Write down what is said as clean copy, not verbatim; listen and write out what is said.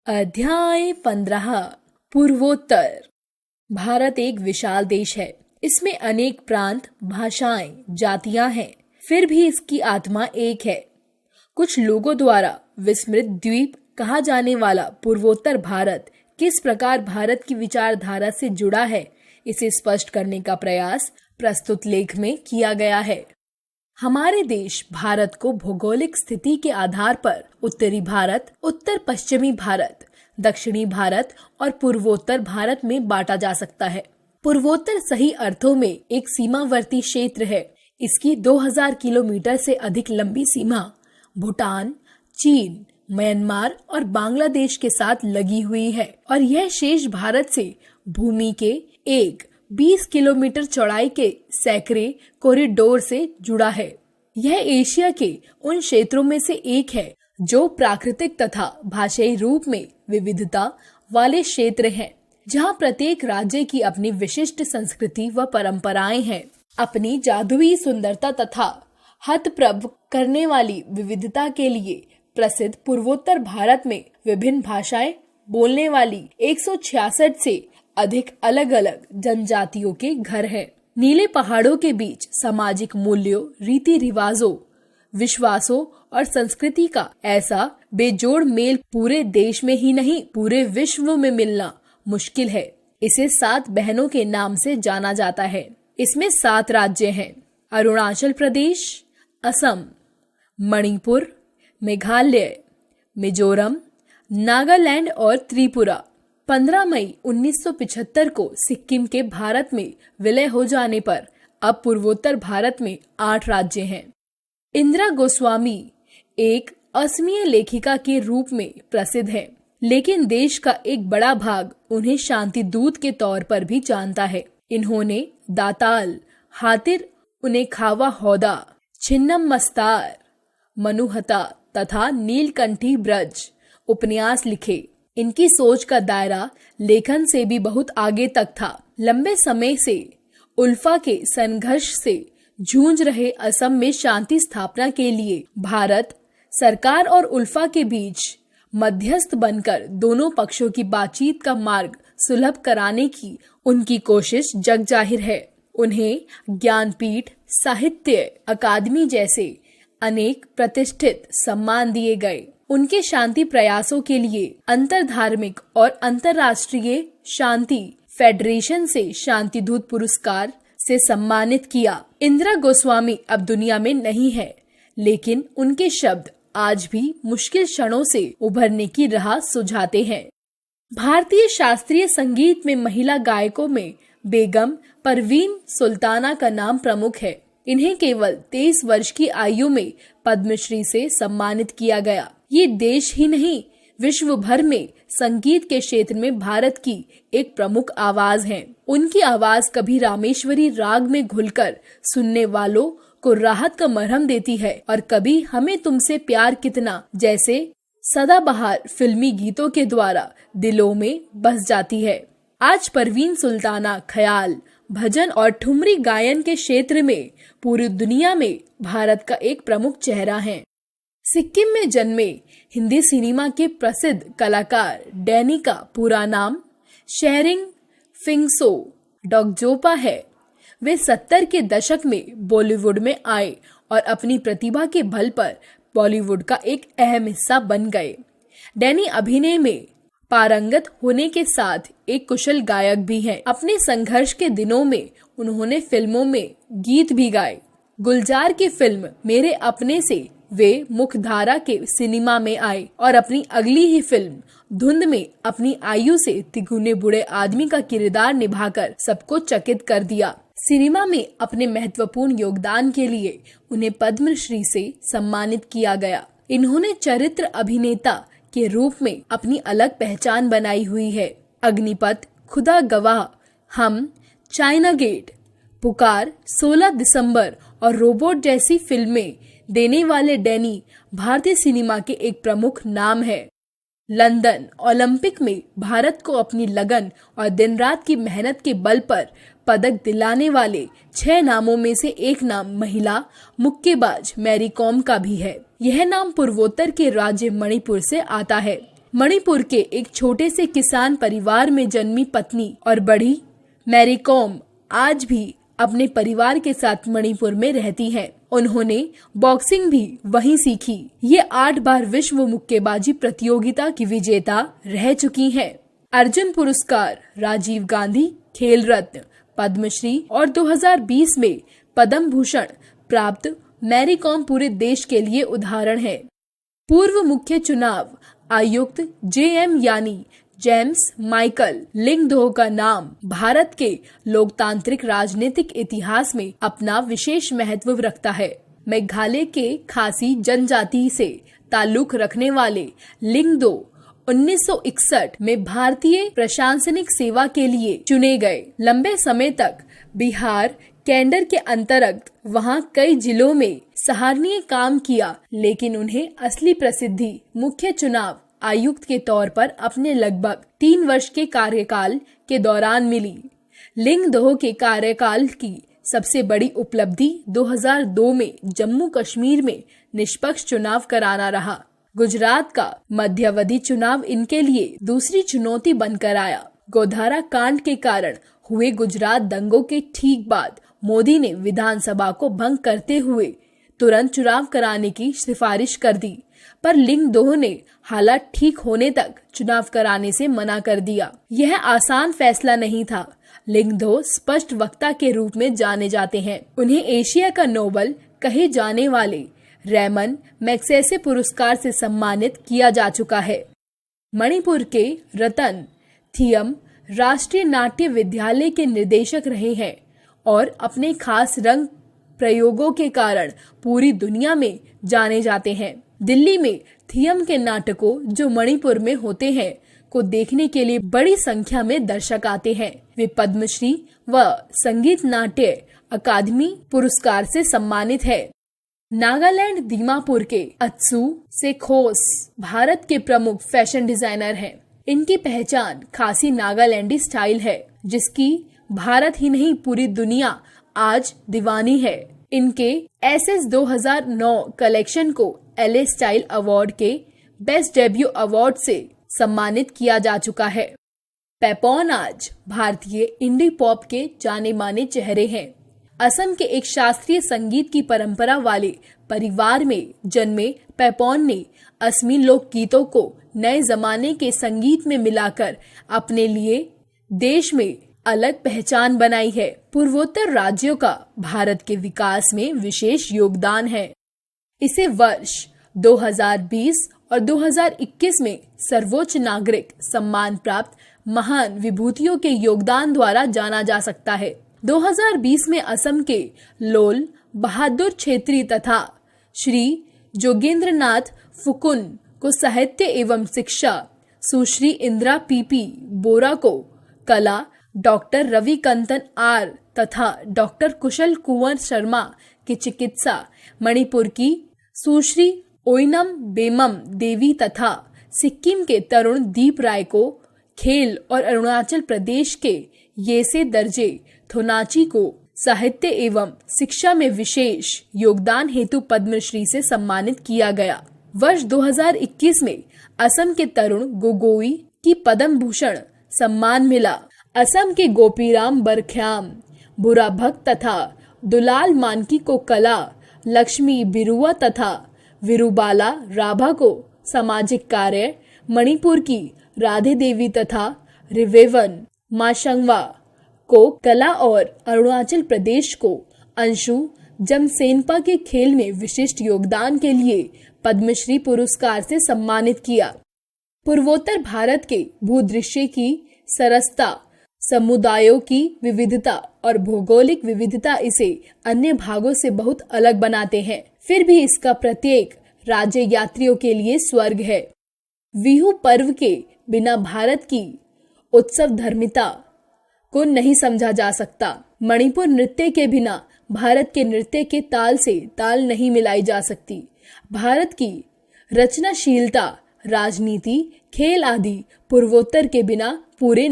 अध्याय 15 पूर्वोत्तर। भारत एक विशाल देश है। इसमें अनेक प्रांत, भाषाएं, जातियां हैं, फिर भी इसकी आत्मा एक है। कुछ लोगों द्वारा विस्मृत द्वीप कहा जाने वाला पूर्वोत्तर भारत किस प्रकार भारत की विचारधारा से जुड़ा है, इसे स्पष्ट करने का प्रयास प्रस्तुत लेख में किया गया है। हमारे देश भारत को भौगोलिक स्थिति के आधार पर उत्तरी भारत, उत्तर पश्चिमी भारत, दक्षिणी भारत और पूर्वोत्तर भारत में बांटा जा सकता है। पूर्वोत्तर सही अर्थों में एक सीमावर्ती क्षेत्र है। इसकी 2000 किलोमीटर से अधिक लंबी सीमा भूटान, चीन, म्यांमार और बांग्लादेश के साथ लगी हुई है और यह शेष भारत से भूमि के 20 किलोमीटर चौड़ाई के सैकड़े कॉरिडोर से जुड़ा है। यह एशिया के उन क्षेत्रों में से एक है जो प्राकृतिक तथा भाषाई रूप में विविधता वाले क्षेत्र हैं, जहां प्रत्येक राज्य की अपनी विशिष्ट संस्कृति व परंपराएं हैं। अपनी जादुई सुंदरता तथा हतप्रभ करने वाली विविधता के लिए प्रसिद्ध पूर्वोत्तर भारत में विभिन्न भाषाएं बोलने वाली 166 से अधिक अलग अलग जनजातियों के घर हैं। नीले पहाड़ों के बीच सामाजिक मूल्यों, रीति रिवाजों, विश्वासों और संस्कृति का ऐसा बेजोड़ मेल पूरे देश में ही नहीं पूरे विश्व में मिलना मुश्किल है। इसे 7 बहनों के नाम से जाना जाता है। इसमें 7 राज्य हैं: अरुणाचल प्रदेश, असम, मणिपुर, मेघालय, मिजोरम, नागालैंड और त्रिपुरा। 15 मई 1975 को सिक्किम के भारत में विलय हो जाने पर अब पूर्वोत्तर भारत में 8 राज्य हैं। इंदिरा गोस्वामी एक असमीय लेखिका के रूप में प्रसिद्ध है, लेकिन देश का एक बड़ा भाग उन्हें शांति दूत के तौर पर भी जानता है। इन्होंने दाताल, हातिर उनेखावा हौदा, छिन्नम मस्तार, मनुहता तथा नीलकंठी ब्रज उपन्यास लिखे। इनकी सोच का दायरा लेखन से भी बहुत आगे तक था। लंबे समय से उल्फा के संघर्ष से जूझ रहे असम में शांति स्थापना के लिए भारत सरकार और उल्फा के बीच मध्यस्थ बनकर दोनों पक्षों की बातचीत का मार्ग सुलभ कराने की उनकी कोशिश जग जाहिर है। उन्हें ज्ञानपीठ, साहित्य अकादमी जैसे अनेक प्रतिष्ठित सम्मान दिए गए। उनके शांति प्रयासों के लिए अंतरधार्मिक और अंतरराष्ट्रीय शांति फेडरेशन से शांति दूत पुरस्कार से सम्मानित किया। इंदिरा गोस्वामी अब दुनिया में नहीं है, लेकिन उनके शब्द आज भी मुश्किल क्षणों से उभरने की राह सुझाते हैं। भारतीय शास्त्रीय संगीत में महिला गायकों में बेगम परवीन सुल्ताना का नाम प्रमुख है। इन्हें केवल 23 वर्ष की आयु में पद्मश्री से सम्मानित किया गया। ये देश ही नहीं, विश्व भर में संगीत के क्षेत्र में भारत की एक प्रमुख आवाज है। उनकी आवाज कभी रामेश्वरी राग में घुलकर सुनने वालों को राहत का मरहम देती है और कभी हमें तुमसे प्यार कितना जैसे सदाबहार फिल्मी गीतों के द्वारा दिलों में बस जाती है। आज परवीन सुल्ताना ख्याल, भजन और ठुमरी गायन के क्षेत्र में पूरी दुनिया में भारत का एक प्रमुख चेहरा है। सिक्किम में जन्मे हिंदी सिनेमा के प्रसिद्ध कलाकार डैनी का पूरा नाम शेरिंग फिंगसो डोगजोपा है। वे 70 के दशक में बॉलीवुड में आए और अपनी प्रतिभा के बल पर बॉलीवुड का एक अहम हिस्सा बन गए। डैनी अभिनय में पारंगत होने के साथ एक कुशल गायक भी हैं। अपने संघर्ष के दिनों में उन्होंने फिल्मों में गीत भी गाए। गुलजार की फिल्म मेरे अपने से वे मुख्यधारा के सिनेमा में आए और अपनी अगली ही फिल्म धुंध में अपनी आयु से तिगुने बूढ़े आदमी का किरदार निभाकर सबको चकित कर दिया। सिनेमा में अपने महत्वपूर्ण योगदान के लिए उन्हें पद्मश्री से सम्मानित किया गया। इन्होंने चरित्र अभिनेता के रूप में अपनी अलग पहचान बनाई हुई है। अग्निपथ, खुदा गवाह, हम, चाइना गेट, पुकार, 16 दिसंबर और रोबोट जैसी फिल्में देने वाले डैनी भारतीय सिनेमा के एक प्रमुख नाम है। लंदन ओलंपिक में भारत को अपनी लगन और दिन रात की मेहनत के बल पर पदक दिलाने वाले 6 नामों में से एक नाम महिला मुक्केबाज मैरी कॉम का भी है। यह नाम पूर्वोत्तर के राज्य मणिपुर से आता है। मणिपुर के एक छोटे से किसान परिवार में जन्मी पत्नी और बड़ी मैरी कॉम आज भी अपने परिवार के साथ मणिपुर में रहती हैं। उन्होंने बॉक्सिंग भी वहीं सीखी। ये 8 बार विश्व मुक्केबाजी प्रतियोगिता की विजेता रह चुकी हैं। अर्जुन पुरस्कार, राजीव गांधी खेल रत्न, पद्मश्री और 2020 में पद्म भूषण प्राप्त मैरी कॉम पूरे देश के लिए उदाहरण है। पूर्व मुख्य चुनाव आयुक्त JM यानी जेम्स माइकल लिंगदोह का नाम भारत के लोकतांत्रिक राजनीतिक इतिहास में अपना विशेष महत्व रखता है। मेघालय के खासी जनजाति से ताल्लुक रखने वाले लिंगदोह 1961 में भारतीय प्रशासनिक सेवा के लिए चुने गए। लंबे समय तक बिहार कैडर के अंतर्गत वहां कई जिलों में सराहनीय काम किया, लेकिन उन्हें असली प्रसिद्धि मुख्य चुनाव आयुक्त के तौर पर अपने लगभग 3 वर्ष के कार्यकाल के दौरान मिली। लिंगदोह के कार्यकाल की सबसे बड़ी उपलब्धि 2002 में जम्मू कश्मीर में निष्पक्ष चुनाव कराना रहा। गुजरात का मध्यावधि चुनाव इनके लिए दूसरी चुनौती बनकर आया। गोधारा कांड के कारण हुए गुजरात दंगों के ठीक बाद मोदी ने विधानसभा को भंग करते हुए तुरंत चुनाव कराने की सिफारिश कर दी, पर लिंगदोह ने हालात ठीक होने तक चुनाव कराने से मना कर दिया। यह आसान फैसला नहीं था। लिंगदोह स्पष्ट वक्ता के रूप में जाने जाते हैं। उन्हें एशिया का नोबेल कहे जाने वाले रेमन मैग्सेसे पुरस्कार से सम्मानित किया जा चुका है। मणिपुर के रतन थियम राष्ट्रीय नाट्य विद्यालय के निर्देशक रहे हैं और अपने खास रंग प्रयोगों के कारण पूरी दुनिया में जाने जाते हैं। दिल्ली में थियम के नाटकों जो मणिपुर में होते हैं को देखने के लिए बड़ी संख्या में दर्शक आते हैं। वे पद्मश्री व संगीत नाट्य अकादमी पुरस्कार से सम्मानित है। नागालैंड दीमापुर के अत्सु सेखोस भारत के प्रमुख फैशन डिजाइनर हैं। इनकी पहचान खासी नागालैंडी स्टाइल है, जिसकी भारत ही नहीं पूरी दुनिया आज दीवानी है। इनके SS 2009 कलेक्शन को LA स्टाइल अवार्ड के बेस्ट डेब्यू अवार्ड से सम्मानित किया जा चुका है। पेपॉन आज भारतीय इंडी पॉप के जाने माने चेहरे हैं। असम के एक शास्त्रीय संगीत की परंपरा वाले परिवार में जन्मे पेपॉन ने असमी लोक गीतों को नए जमाने के संगीत में मिलाकर अपने लिए देश में अलग पहचान बनाई है। पूर्वोत्तर राज्यों का भारत के विकास में विशेष योगदान है। इसे वर्ष 2020 और 2021 में सर्वोच्च नागरिक सम्मान प्राप्त महान विभूतियों के योगदान द्वारा जाना जा सकता है। 2020 में असम के लोल बहादुर छेत्री तथा श्री जोगेंद्रनाथ फुकुन को साहित्य एवं शिक्षा, सुश्री इंदिरा PP बोरा को कला, डॉक्टर रविकंतन R तथा डॉक्टर कुशल कुंवर शर्मा की चिकित्सा, मणिपुर की सुश्री ओइनम बेमम देवी तथा सिक्किम के तरुण दीप राय को खेल और अरुणाचल प्रदेश के येसे दर्जे थोनाची को साहित्य एवं शिक्षा में विशेष योगदान हेतु पद्मश्री से सम्मानित किया गया। वर्ष 2021 में असम के तरुण गोगोई की पद्म भूषण सम्मान मिला। असम के गोपीराम बरख्याम बुराभक्त तथा दुलाल मानकी को कला, लक्ष्मी बिरुआ तथा विरुबाला राभा को सामाजिक कार्य, मणिपुर की राधे देवी तथा रिवेवन माशंगवा को कला और अरुणाचल प्रदेश को अंशु जमसेनपा के खेल में विशिष्ट योगदान के लिए पद्मश्री पुरस्कार से सम्मानित किया। पूर्वोत्तर भारत के भूदृश्य की सरसता, समुदायों की विविधता और भौगोलिक विविधता इसे अन्य भागों से बहुत अलग बनाते हैं। फिर भी इसका प्रत्येक राज्य यात्रियों के लिए स्वर्ग है। बिहू पर्व के बिना भारत की उत्सव धर्मिता को नहीं समझा जा सकता। मणिपुर नृत्य के बिना भारत के नृत्य के ताल से ताल नहीं मिलाई जा सकती। भारत की रचनाशीलता, राजनीति, खेल आदि पूर्वोत्तर के बिना पूरे